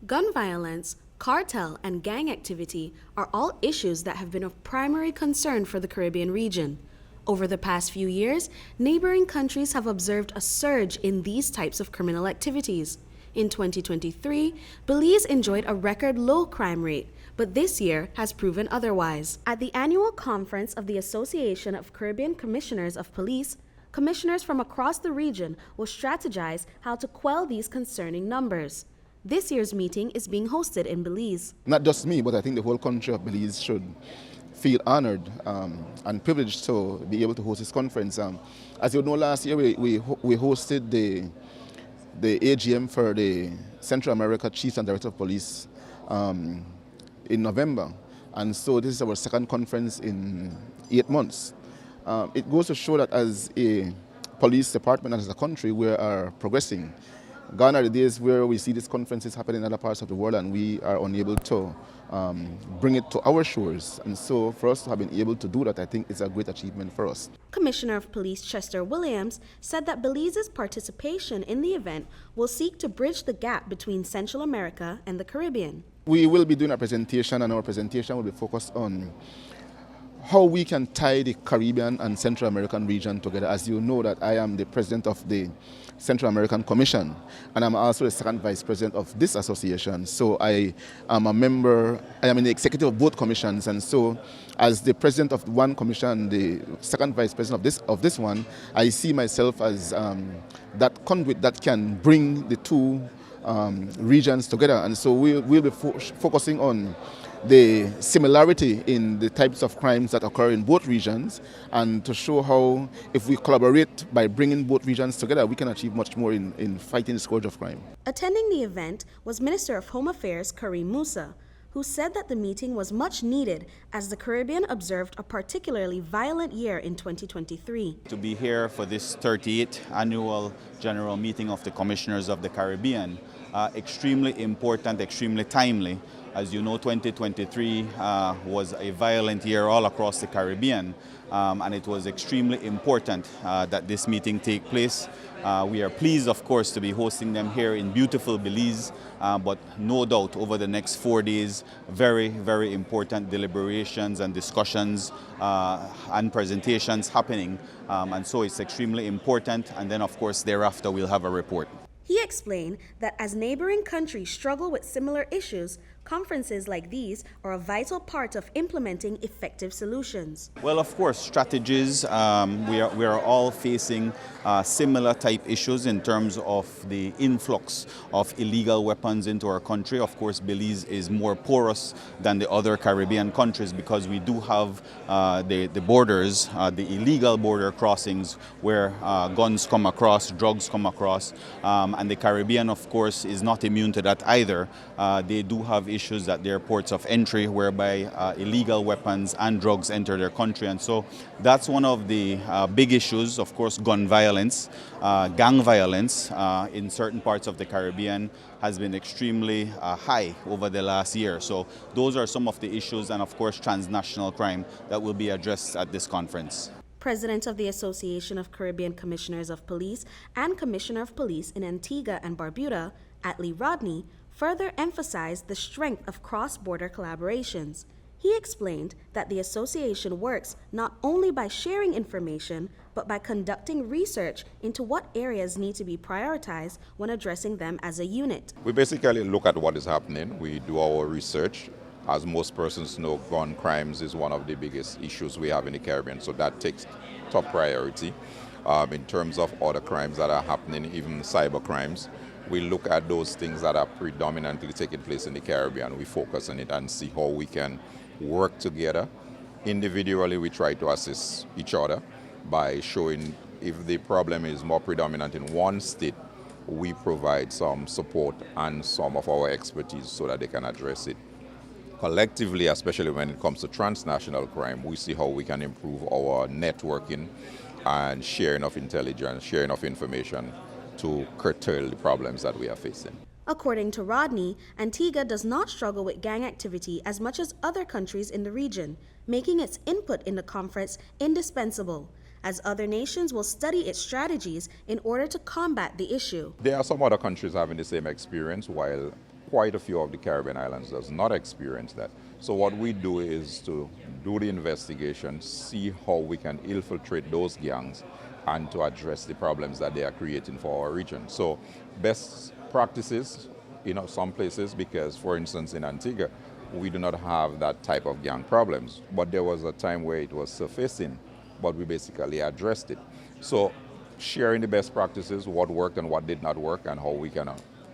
Gun violence, cartel, and gang activity are all issues that have been of primary concern for the Caribbean region. Over the past few years, neighboring countries have observed a surge in these types of criminal activities. In 2023, Belize enjoyed a record low crime rate, but this year has proven otherwise. At the annual conference of the Association of Caribbean Commissioners of Police, commissioners from across the region will strategize how to quell these concerning numbers. This year's meeting is being hosted in Belize. Not just me, but I think the whole country of Belize should feel honored and privileged to be able to host this conference. As you know, last year we hosted the AGM for the Central America Chiefs and Director of Police in November. And so this is our second conference in 8 months. It goes to show that as a police department and as a country, we are progressing. Gone are the days where we see these conferences happen in other parts of the world and we are unable to bring it to our shores. And so for us to have been able to do that, I think is a great achievement for us. Commissioner of Police Chester Williams said that Belize's participation in the event will seek to bridge the gap between Central America and the Caribbean. We will be doing a presentation, and our presentation will be focused on how we can tie the Caribbean and Central American region together. As you know, that I am the president of the Central American Commission, and I'm also the second vice president of this association. So I am a member, I am in the executive of both commissions, and so as the president of one commission, the second vice president of this one, I see myself as that conduit that can bring the two regions together. And so we'll be focusing on the similarity in the types of crimes that occur in both regions, and to show how if we collaborate by bringing both regions together, we can achieve much more in fighting the scourge of crime. Attending the event was Minister of Home Affairs Karim Musa, who said that the meeting was much needed as the Caribbean observed a particularly violent year in 2023. To be here for this 38th annual general meeting of the Commissioners of the Caribbean, extremely important, extremely timely. As you know, 2023 was a violent year all across the Caribbean, and it was extremely important that this meeting take place. We are pleased, of course, to be hosting them here in beautiful Belize, but no doubt over the next 4 days, very, very important deliberations and discussions and presentations happening, and so it's extremely important, and then, of course, thereafter we'll have a report. He explained that as neighboring countries struggle with similar issues, conferences like these are a vital part of implementing effective solutions. Well, of course, strategies. We are all facing similar type issues in terms of the influx of illegal weapons into our country. Of course, Belize is more porous than the other Caribbean countries because we do have the borders, the illegal border crossings where guns come across, drugs come across, and the Caribbean, of course, is not immune to that either. They do have issues at their ports of entry whereby illegal weapons and drugs enter their country, and so that's one of the big issues. Of course, gun violence, gang violence in certain parts of the Caribbean has been extremely high over the last year. So those are some of the issues, and of course transnational crime that will be addressed at this conference. President of the Association of Caribbean Commissioners of Police and Commissioner of Police in Antigua and Barbuda, Atlee Rodney, further emphasized the strength of cross-border collaborations. He explained that the association works not only by sharing information, but by conducting research into what areas need to be prioritized when addressing them as a unit. We basically look at what is happening. We do our research. As most persons know, gun crimes is one of the biggest issues we have in the Caribbean, so that takes top priority. In terms of other crimes that are happening, even cyber crimes, we look at those things that are predominantly taking place in the Caribbean. We focus on it and see how we can work together. Individually, we try to assist each other by showing if the problem is more predominant in one state, we provide some support and some of our expertise so that they can address it. Collectively, especially when it comes to transnational crime, we see how we can improve our networking and sharing of intelligence, sharing of information to curtail the problems that we are facing. According to Rodney, Antigua does not struggle with gang activity as much as other countries in the region, making its input in the conference indispensable, as other nations will study its strategies in order to combat the issue. There are some other countries having the same experience, while quite a few of the Caribbean islands does not experience that. So what we do is to do the investigation, see how we can infiltrate those gangs and to address the problems that they are creating for our region. So best practices in some places, because for instance in Antigua, we do not have that type of gang problems, but there was a time where it was surfacing, but we basically addressed it. So sharing the best practices, what worked and what did not work, and how we can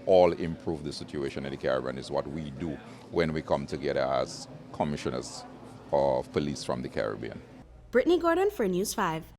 all improve the situation in the Caribbean is what we do when we come together as commissioners of police from the Caribbean. Britney Gordon for News 5.